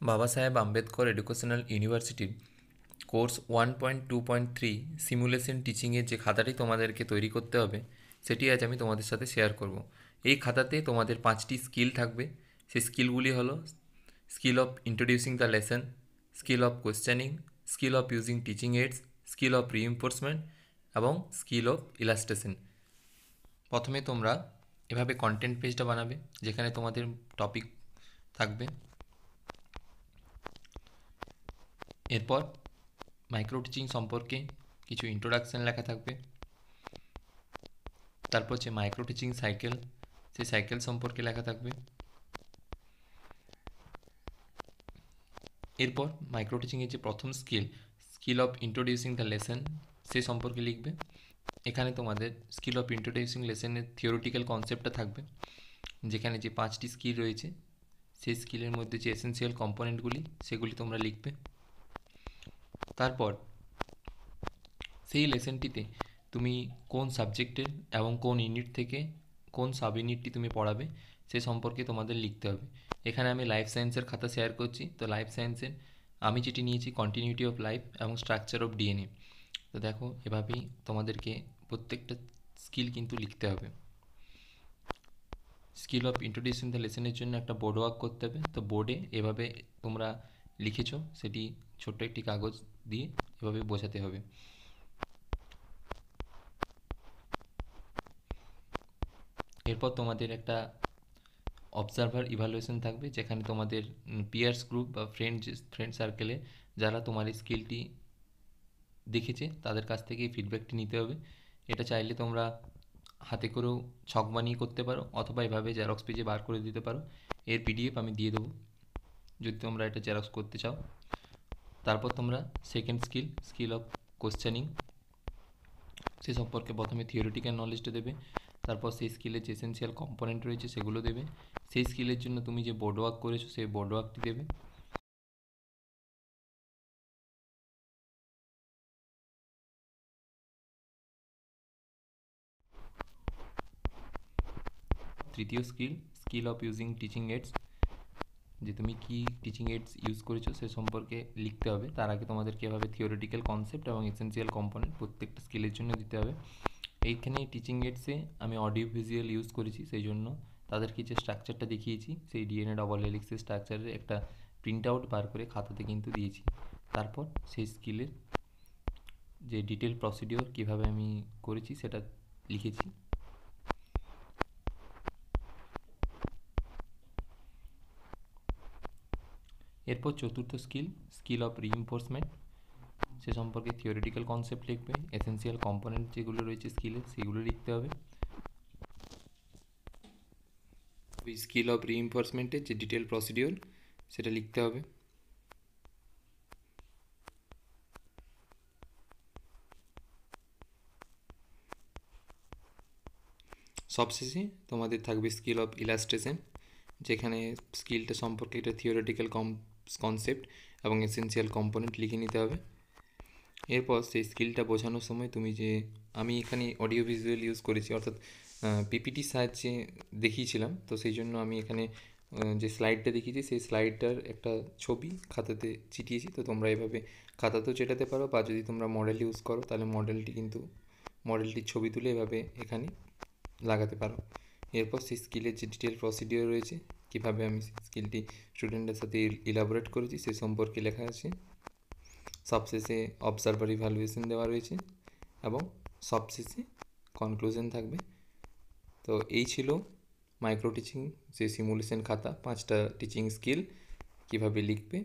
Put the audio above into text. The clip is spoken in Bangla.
বাবা সাহেব আম্বেদকর এডুকেশনাল ইউনিভার্সিটির কোর্স 1.2.3 সিমুলেশন টিচিংয়ের যে খাতাটি তোমাদেরকে তৈরি করতে হবে সেটি আজ আমি তোমাদের সাথে শেয়ার করব। এই খাতাতে তোমাদের 5টি স্কিল থাকবে। সেই স্কিলগুলি হলো skill of introducing the lesson, skill of questioning, skill of using teaching AIDS, skill of reinforcement এবং স্কিল অফ ইলাস্ট্রেশন। প্রথমে তোমরা এভাবে কন্টেন্ট পেজটা বানাবে যেখানে তোমাদের টপিক থাকবে। এরপর মাইক্রো টিচিং সম্পর্কে কিছু ইন্ট্রোডাকশান লেখা থাকবে। তারপর যে মাইক্রো টিচিং সাইকেল, সেই সাইকেল সম্পর্কে লেখা থাকবে। এরপর মাইক্রো টিচিংয়ের যে প্রথম skill of introducing the lesson, সে সম্পর্কে লিখবে। এখানে তোমাদের স্কিল অফ ইন্ট্রোডিউসিং লেসনের থিওরিটিক্যাল কনসেপ্টটা থাকবে, যেখানে যে 5টি স্কিল রয়েছে সেই স্কিলের মধ্যে যে এসেন্সিয়াল কম্পোনেন্টগুলি সেগুলি তোমরা লিখবে। তারপর সেই লেসনটিতে তুমি কোন সাবজেক্টের এবং কোন ইউনিট থেকে কোন সাব ইউনিটটি তুমি পড়াবে সে সম্পর্কে তোমাদের লিখতে হবে। এখানে আমি লাইফ সায়েন্সের খাতা শেয়ার করছি। তো লাইফ সায়েন্সের আমি যেটি নিয়েছি কন্টিনিউটি অফ লাইফ এবং স্ট্রাকচার অফ ডিএনএ। তো দেখো এভাবেই তোমাদেরকে প্রত্যেকটা স্কিল কিন্তু লিখতে হবে। স্কিল অফ ইন্ট্রোডিউসিং দ্য লেসনের জন্য একটা বোর্ড ওয়ার্ক করতে হবে। তো বোর্ডে এভাবে তোমরা লিখেছো সেটি ছোট্ট একটি কাগজ দিয়ে এভাবে বোঝাতে হবে। এরপর তোমাদের একটা অবজারভার ইভ্যালুয়েশন থাকবে, যেখানে তোমাদের পিয়ার্স গ্রুপ বা ফ্রেন্ড সার্কেলে যারা তোমার এই স্কিলটি দেখেছে তাদের কাছ থেকে এই ফিডব্যাকটি নিতে হবে। এটা চাইলে তোমরা হাতে করেও ছক বানিয়ে করতে পারো, অথবা এভাবে জেরক্স পেজে বার করে দিতে পারো। এর পিডিএফ আমি দিয়ে দেবো যদি তোমরা এটা জেরক্স করতে চাও। তারপর তোমরা সেকেন্ড স্কিল অফ কোশ্চেনিং, সে সম্পর্কে প্রথমে থিওরিটিক্যাল নলেজটা দেবে। তারপর সেই স্কিলের যে এসেন্সিয়াল কম্পোনেন্ট রয়েছে সেগুলো দেবে। সেই স্কিলের জন্য তুমি যে বোর্ড ওয়ার্ক করেছো সেই বোর্ড ওয়ার্কটি দেবে। তৃতীয় skill of using teaching AIDS, যে তুমি কি টিচিং এইডস ইউজ করেছো সে সম্পর্কে লিখতে হবে। তার আগে তোমাদেরকে এভাবে থিওরিটিক্যাল কনসেপ্ট এবং এসেন্সিয়াল কম্পোনেন্ট প্রত্যেকটা স্কিলের জন্য দিতে হবে। এইখানে টিচিং এইডসে আমি অডিও ভিজুয়াল ইউজ করেছি, সেই জন্য তাদেরকে যে স্ট্রাকচারটা দেখিয়েছি সেই ডিএনএ ডবল হেলিক্সের স্ট্রাকচারের একটা প্রিন্ট আউট বার করে খাতাতে কিন্তু দিয়েছি। তারপর সেই স্কিলের যে ডিটেল প্রসিডিওর কীভাবে আমি করেছি সেটা লিখেছি। এরপর চতুর্থ স্কিল অফ রিইনফোর্সমেন্ট, সে সম্পর্কে থিওরিটিক্যাল কনসেপ্ট লিখবে। এসেন্সিয়াল কম্পোনেন্ট যেগুলো রয়েছে স্কিলের সেগুলো লিখতে হবে। ওই স্কিল অফ রিইনফোর্সমেন্টের যে ডিটেল প্রসিডিওর সেটা লিখতে হবে। সবশেষে তোমাদের থাকবে স্কিল অফ ইলাস্ট্রেশন, যেখানে স্কিলটা সম্পর্কে একটা থিওরিটিক্যাল কনসেপ্ট এবং এসেন্সিয়াল কম্পোনেন্ট লিখে নিতে হবে। এরপর সেই স্কিলটা বোঝানোর সময় তুমি যে আমি এখানে অডিও ভিজুয়াল ইউজ করেছি, অর্থাৎ পিপিটির সাহায্যে দেখিয়েছিলাম। তো সেই জন্য আমি এখানে যে স্লাইডটা দেখিয়েছি সেই স্লাইডটার একটা ছবি খাতাতে চিটিয়েছি। তো তোমরা এভাবে খাতাতেও চেটাতে পারো, বা যদি তোমরা মডেল ইউজ করো তাহলে মডেলটির ছবি তুলে এভাবে এখানে লাগাতে পারো। এরপর সেই স্কিলের যে ডিটেল প্রসিডিওর রয়েছে, কীভাবে আমি স্কিলটি স্টুডেন্টের সাথে ইলাবোরেট করেছি সে সম্পর্কে লেখা আছে। সবশেষে অবজারভার ইভ্যালুয়েশন দেওয়া রয়েছে এবং সবশেষে কনক্লুশন থাকবে। তো এই ছিল মাইক্রো টিচিং যে সিমুলেশন খাতা, 5টা টিচিং স্কিল কীভাবে লিখবে